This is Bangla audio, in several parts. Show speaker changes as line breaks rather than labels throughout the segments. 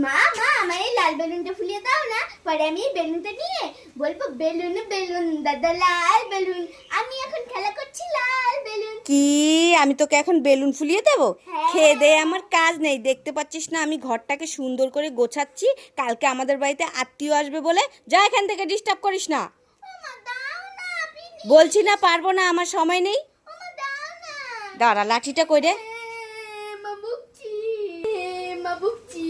মা মা আমার এই লাল বেলুনটা ফুলিয়ে দাও না, পরে আমি এই বেলুনটা নিয়ে বলবো বেলুন বেলুন দাদা লাল বেলুন, আমি এখন খেলা করছি লাল বেলুন।
কি আমি তোকে এখন বেলুন ফুলিয়ে দেবো?
হ্যাঁ।
খেয়ে দে আমার কাজ নেই, দেখতে পাচ্ছিস না আমি ঘরটাকে সুন্দর করে গোছাচ্ছি, কালকে আমাদের বাড়িতে আত্মীয় আসবে বলে। যা এখান থেকে, ডিস্টার্ব করিস না।
ওমা দাও না প্লিজ।
বলছি না পারবো না, আমার সময় নেই।
ওমা দাও না।
দাঁড়া, লাঠিটা কই রে?
মাবুকচি মাবুকচি।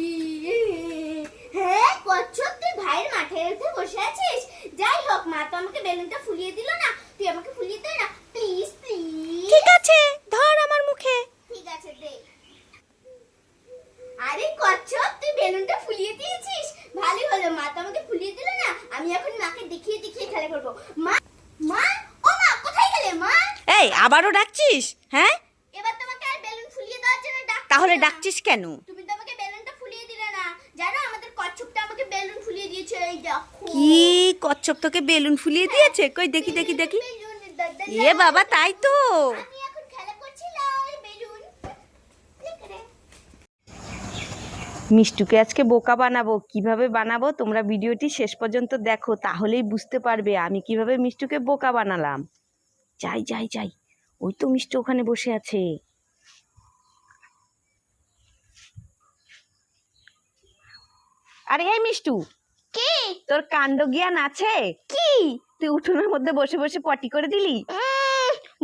হ্যাঁ কচ্ছপ, তুই ভাইয়ের মাথায় উঠে বসে আছিস? যাই হোক, মা তো আমাকে বেলুনটা ফুলিয়ে দিল না, তুই আমাকে ফুলিয়ে দে না প্লিজ প্লিজ।
ঠিক আছে, ধর আমার মুখে।
ঠিক আছে দে। আরে কচ্ছপ, তুই বেলুনটা ফুলিয়ে দিয়েছিস, ভালোই হলো। মা তো আমাকে ফুলিয়ে দিল না, আমি এখন মাকে দেখিয়ে দেখিয়ে খেলা করবো। মা মা, ও মা কোথায় গেলে মা?
এই আবারও ডাকছিস? হ্যাঁ,
এবার তোমাকে আর বেলুন ফুলিয়ে দেওয়ার জন্য ডাকছি
তাহলে
না।
ডাকছিস কেন?
তুমি তো আমাকে বেলুনটা ফুলিয়ে দিলে না, জানো আমাদের কচ্ছপটা আমাকে বেলুন ফুলিয়ে দিয়েছে, এই দেখো।
কি কচ্ছপ তোকে বেলুন ফুলিয়ে দিয়েছে? কই দেখি দেখি দেখি।
বেলুন, দাদা
এ
লাল
বাবা, তাই তো।
আমি এখন খেলা করছি লাল বেলুন।
মিষ্টুকে আজকে বোকা বানাবো। কিভাবে বানাবো তোমরা ভিডিওটি শেষ পর্যন্ত দেখো, তাহলেই বুঝতে পারবে আমি কিভাবে মিষ্টুকে বোকা বানালাম। যাই যাই যাই, ওই তো মিষ্টু ওখানে বসে আছে। আরে এই মিষ্টু,
কি
তোর কাণ্ড জ্ঞান আছে?
কি
তুই উঠোনের মধ্যে বসে বসে পটি করে দিলি।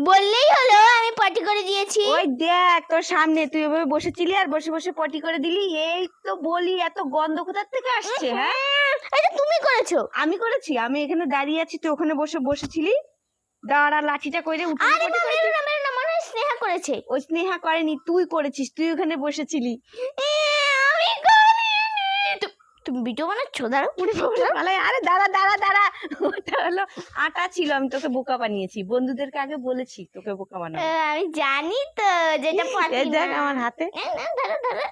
বললেই হলো, আমি পটি করে দিয়েছি।
ওই দেখ তোর সামনে তুই ওভাবে বসেছিলি আর বসে বসে পটি করে দিলি। এই তো বলি, এত গন্ধ কোথার থেকে আসছে? হ্যাঁ,
এটা তুমি করেছো?
আমি করেছি? আমি এখানে দাঁড়িয়ে আছি, তুই ওখানে বসে বসেছিলি। দাঁড়া, লাঠিটা কইরে উঠে
আরে না মেরো না মেরো না, মনে হয় স্নেহা করেছে।
ওই স্নেহা করেনি, তুই করেছিস, তুই ওখানে বসেছিলি।
আমি করিনি। তুমি ভিডিও বানাচ্ছো? দাঁড়াও।
আরে দাঁড়া দাঁড়া দাঁড়া, ওটা হলো আটা ছিল, আমি তোকে বোকা বানিয়েছি। বন্ধুদেরকে আগে বলেছি তোকে বোকা বানাবো।
আমি জানি তো যেটা পটি
এই দেখ আমার হাতে।
না ধরো ধরো।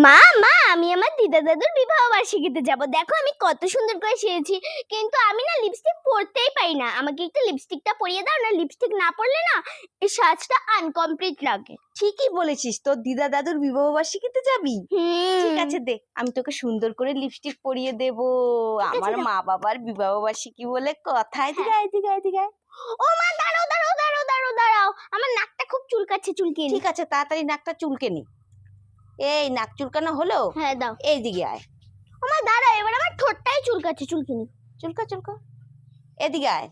মা মা, আমি আমার দিদা দাদুর বিবাহ বার্ষিকীতে যাব, দেখো আমি কত সুন্দর করে সেজেছি, কিন্তু আমি না লিপস্টিক পরতেই পারি না, আমাকে একটু লিপস্টিকটা পরিয়ে দাও না, লিপস্টিক না পরলে না এই সাজটা আনকমপ্লিট লাগে।
ঠিকই বলেছিস, তোর দিদা দাদুর বিবাহ বার্ষিকীতে যাবি? ঠিক আছে, দে আমি তোকে সুন্দর করে লিপস্টিক পরিয়ে দেব। আমার মা বাবার বিবাহ বার্ষিকী বলে কথা। এদিকে আয়, এদিকে আয়, এদিকে আয়।
ও মা দাঁড়াও দাঁড়াও দাঁড়াও দাঁড়াও দাঁড়াও, আমার নাকটা খুব চুলকাচ্ছে, চুলকিয়ে
ঠিক আছে, তাড়াতাড়ি নাকটা চুলকে নি। এই নাক চুলকানো হলো?
হ্যাঁ দাও।
এইদিকে আয়।
ও মা দাঁড়াও, এবার আমার ঠোঁটটাই চুলকাচ্ছে, চুলকিনি।
চুলকা চুলকা, এদিকে আয়।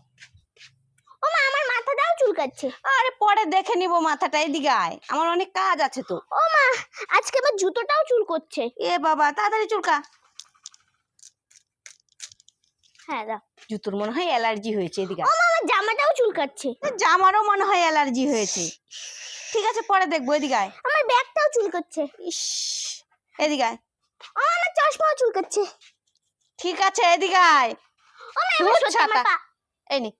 ও মা আমার মাথাটাও চুলকাচ্ছে।
আরে পরে দেখে নিব মাথাটা, এদিকে আয়, আমার অনেক কাজ আছে তো।
ও মা আজকে আমার জুতোটাও চুলকচ্ছে।
এ বাবা, তাড়াতাড়ি চুলকা।
হ্যাঁ দাও।
জুতোর মনে হয় অ্যালার্জি হয়েছে, এদিকে
ও
আয়।
মা আমার জামাটাও চুলকাচ্ছে।
জামারও মনে হয় অ্যালার্জি হয়েছে। ঠিক আছে, পরে দেখবো, এদিকে আয়।
আমার ব্যাগটাও চুলকাচ্ছে।
ইস, এদিকে আয়।
ও আমার চশমাও চুলকাচ্ছে।
ঠিক আছে, এদিকে আয়।
ও মা
ধুর,
এবার সত্যি আমার
ছাতা।
পা।
এই নে,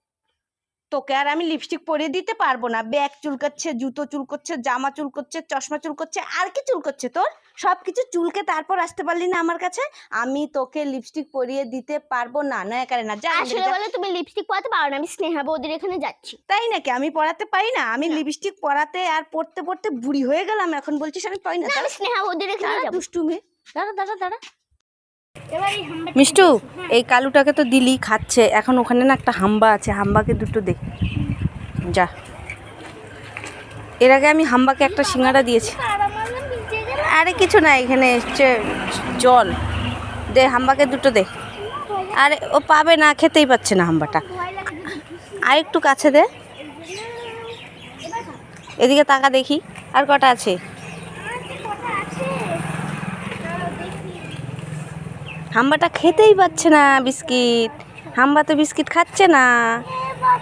তোকে আর আমি লিপস্টিক পরিয়ে দিতে পারবো না। ব্যাগ চুলকাচ্ছে, জুতো চুলকাচ্ছে, জামা চুলকাচ্ছে, চশমা চুলকাচ্ছে, আর কি চুলকাচ্ছে তোর? সবকিছু চুলকে তারপর আসতে পারলি না আমার কাছে? আমি তোকে লিপস্টিক পরিয়ে দিতে পারবো না, নয় করে না। যা এখান থেকে
আসলে
যা।
বলে তুমি লিপস্টিক পরাতে পারো না, আমি স্নেহা বৌদির এখানে যাচ্ছি।
তাই নাকি? আমি পড়াতে পারি না? আমি লিপস্টিক পরাতে আর পড়তে পড়তে বুড়ি হয়ে গেলাম, এখন বলছিস আমি পারি না?
না আমি স্নেহা বৌদির এখানে
দাঁড়া,
যাব।
দুষ্টু মেয়ে, দাঁড়া দাঁড়া দাঁড়া।
এবার এই হাম্বাটা
মিষ্টু,
দিয়েছি, হ্যাঁ।
এই কালুটাকে তো দিলি, খাচ্ছে। এখন ওখানে না একটা হাম্বা আছে, হাম্বাকে দুটো দে। যা, এর আগে আমি হাম্বাকে একটা সিঙ্গাড়া দিয়েছি।
কারা মারলাম, ভিজে গেল।
আরে কিছু না, এখানে এসছে জল। দে, হাম্বাকে দুটো দে। আরে ও পাবে না, খেতেই পাচ্ছে না হাম্বাটা।
ভয় লাগে যদি ভিজে।
আর একটু কাছে দে,
এবার খা।
এদিকে তাকা দেখি আর কটা আছে।
আর কি কটা আছে? দাঁড়াও দেখি।
হাম্বাটা খেতেই পাচ্ছে না বিস্কিট। হাম্বা তো বিস্কিট খাচ্ছে না।
এ বাবা।